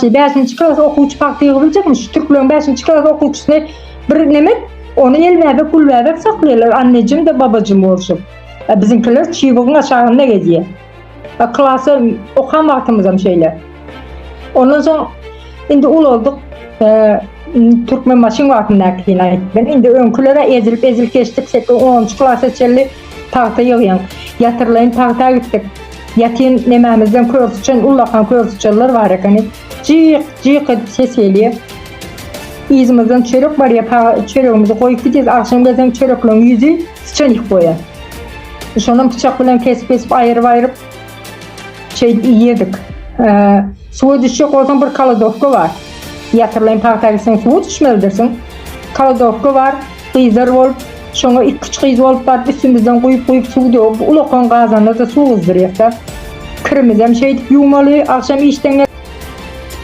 5. klas okuwçy paktygy bilecekmiş. Türklerin 5. klas okuwçysyna bir nemek onu elbäbe pul berip saklaýarlar. Annejim de babajym bolşup. Bizimkiler çiýbugyn aşagynda gezýär. Klasy okan wagtymyzam şeýle. Ondan soň indi ul olduk. Türkmen maşyn wagtyndaky aýtdym. Indi öňkülere ezilip geçdik. 10. klasa çelli pakta ýygýan. Ýatyrlaýyn pakta gitdik. Ýatyn nemämizden körsüçen ullakan körsüçeler bar ekeni. Jyk edip ses gelýär. İzimizden çörek bar ýa, çöregimizi goýup gidýäs. Akşam gelsem çöreklerin ýüzi sıçanyk goýar. Şondan bıçak bilen kesip aýryp ýedik. Suwa düşecek olsan bir kaladovka var. Ýatyrlaýyn paktagysyň suwa düşmelidirsiň. Kaladovka var, gyzar bolup, şoňa 2-3 gyz bolup baryp üstümizden goýup suwdy ulakan gazanda da suw gyzdyrýar da. Kirimiz hem ýuwmaly, akşam işden